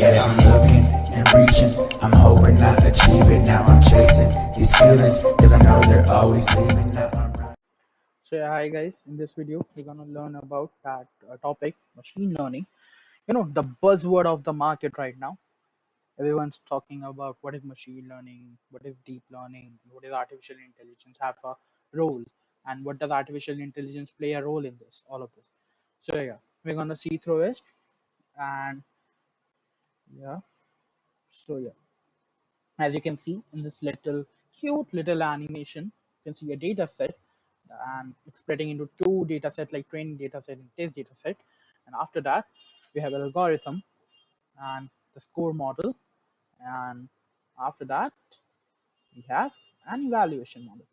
Yeah, I'm looking and reaching, I'm hoping I achieve it. Now I'm chasing these feelings, cause I know they're always leaving. Now I'm running. So yeah, hi guys. In this video, we're gonna learn about that topic, machine learning. You know, the buzzword of the market right now. Everyone's talking about what is machine learning, what is deep learning, what is artificial intelligence have a role, and what does artificial intelligence play a role in this, all of this. So yeah, we're gonna see through it, and yeah. So yeah, as you can see in this little cute little animation, you can see a data set, and it's splitting into two data set, like training data set and test data set. And after that, we have an algorithm and the score model. And after that, we have an evaluation model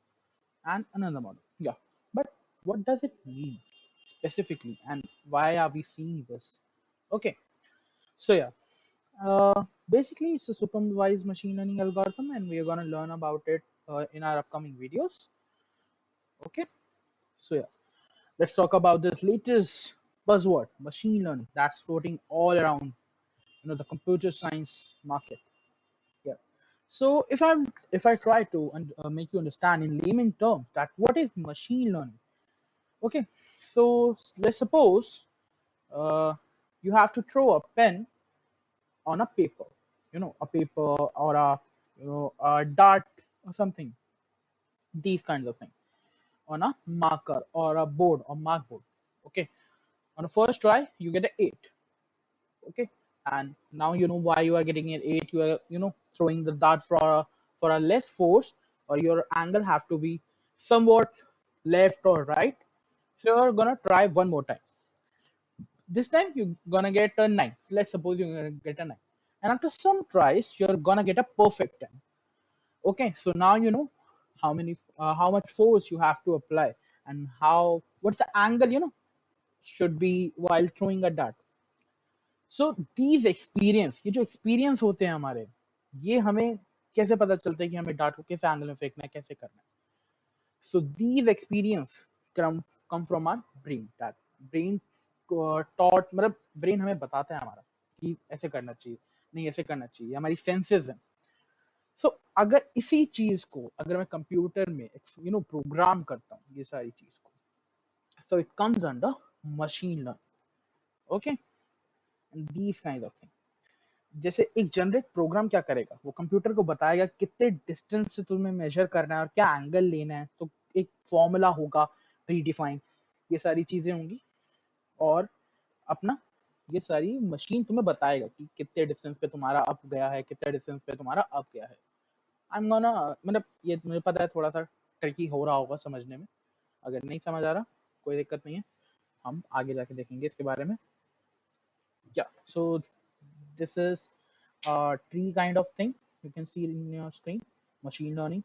and another model. Yeah. But what does it mean specifically, and why are we seeing this? Okay. So yeah, basically, it's a supervised machine learning algorithm, and we are going to learn about it in our upcoming videos. Okay, so yeah, let's talk about this latest buzzword, machine learning, that's floating all around, the computer science market. Yeah. So if I try to make you understand in layman terms that what is machine learning. Okay, so let's suppose uh, you have to throw a pen on a paper, a paper or a dart or something, these kinds of things, on a marker or a board or markboard. Okay, on the first try you get an 8. Okay, and now you know why you are getting an 8. You are throwing the dart for a less force, or your angle have to be somewhat left or right. So you're gonna try one more time. This time you're gonna get a 9. Let's suppose you're gonna get a 9, and after some tries you're gonna get a perfect 10. Okay, so now you know how much force you have to apply, and what's the angle should be while throwing a dart. So these experience, ये जो experience होते हैं हमारे, ये हमें कैसे पता चलता है कि हमें डार्ट को किस एंगल में फेंकना है, कैसे करना है. So these experience come from our brain. That brain taught, मतलब ब्रेन हमें बताता है हमारा कि ऐसे करना चाहिए, नहीं ऐसे करना चाहिए, हमारी सेंसेस हैं. सो अगर इसी चीज को अगर मैं कंप्यूटर में प्रोग्राम करता हूँ ये सारी चीज को, so it comes under machine learning. Okay, and these kind of thing. जैसे एक जनरिक प्रोग्राम क्या करेगा, वो कंप्यूटर को बताएगा कितने डिस्टेंस से तुम्हें मेजर करना है और क्या एंगल लेना है. तो एक फॉर्मूला होगा प्री डिफाइन, ये सारी चीजें होंगी, और अपना ये सारी मशीन तुम्हें बताएगा कि कितने डिस्टेंस पे तुम्हारा अप गया है, कितने डिस्टेंस पे तुम्हारा अप गया है. आई एम गोना, मतलब ये मुझे पता है थोड़ा सा ट्रिकी हो रहा होगा समझने में. अगर नहीं समझ आ रहा कोई दिक्कत नहीं है, हम आगे जाके देखेंगे इसके बारे में. Yeah, so this is a tree kind of thing you can see in your screen. Machine learning,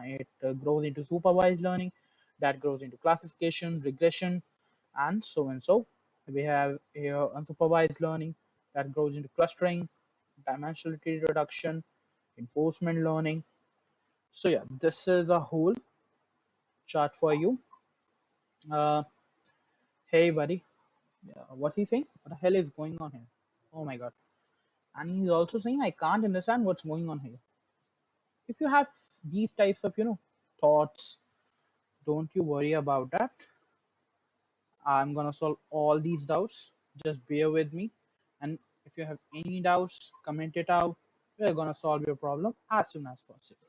it grows into supervised learning, that grows into classification, regression, and so. We have here unsupervised learning, that grows into clustering, dimensionality reduction, enforcement learning. So yeah, this is a whole chart for you. uh, hey buddy, what he saying, what the hell is going on here? Oh my god. And he's also saying I can't understand what's going on here. If you have these types of thoughts, don't you worry about that. I'm gonna solve all these doubts, just bear with me. And if you have any doubts, comment it out. We're gonna solve your problem as soon as possible.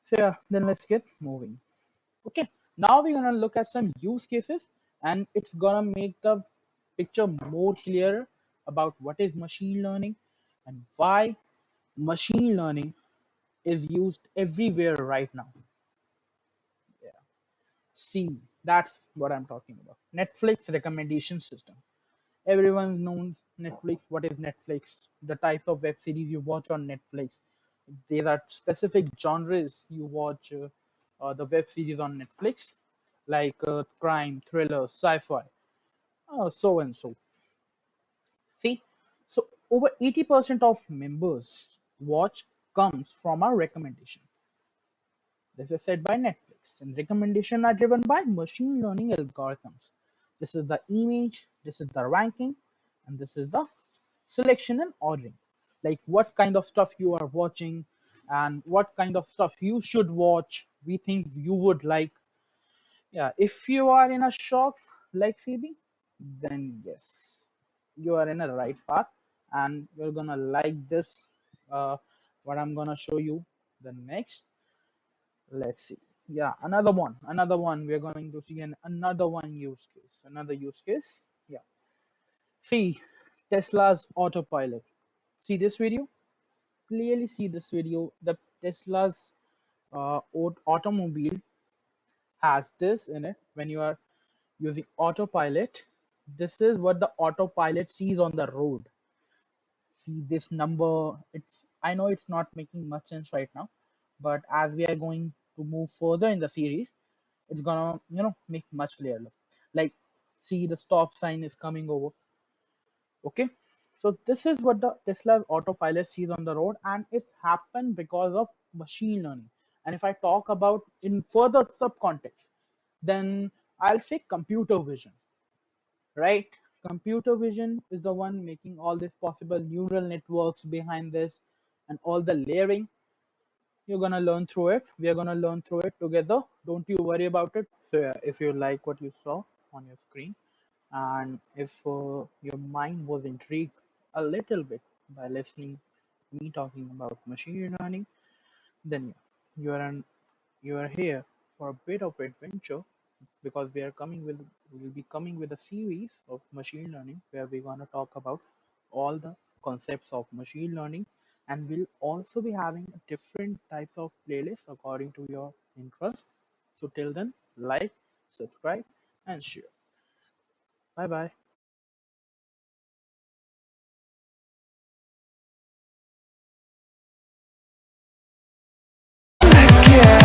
So yeah, then let's get moving. Okay, now we're gonna look at some use cases, and it's gonna make the picture more clear about what is machine learning and why machine learning is used everywhere right now. Yeah. See, that's what I'm talking about. Netflix recommendation system. Everyone knows Netflix. What is Netflix? The types of web series you watch on Netflix. There are specific genres you watch the web series on Netflix, like crime, thriller, sci-fi, so and so. See, so over 80% of members watch comes from our recommendation. This is said by Netflix, and recommendations are driven by machine learning algorithms. This is the image, this is the ranking, and this is the selection and ordering. like what kind of stuff you are watching and what kind of stuff you should watch, we think you would like. Yeah, if you are in a shock like Phoebe, then yes, you are in a right path and you're gonna like this. Uh, what I'm gonna show you the next. Let's see. Yeah, another one. We're going to see another one use case, another use case. Yeah, see Tesla's autopilot. See this video? Clearly see this video. The Tesla's automobile has this in it. When you are using autopilot, this is what the autopilot sees on the road. See this number, it's, I know it's not making much sense right now, but as we are going to move further in the series, it's gonna, make much clearer. Like, see the stop sign is coming over. Okay, so this is what the Tesla autopilot sees on the road, and it's happened because of machine learning. And if I talk about in further subcontext, then I'll say computer vision, right? Computer vision is the one making all this possible, neural networks behind this, and all the layering. You're gonna learn through it. We are gonna learn through it together. Don't you worry about it. So yeah, if you like what you saw on your screen, and if your mind was intrigued a little bit by listening me talking about machine learning, then yeah, you are here for a bit of adventure, because we'll be coming with a series of machine learning where we're going to talk about all the concepts of machine learning, and we'll also be having different types of playlists according to your interest. So till then, like, subscribe, and share. Bye bye. Yeah.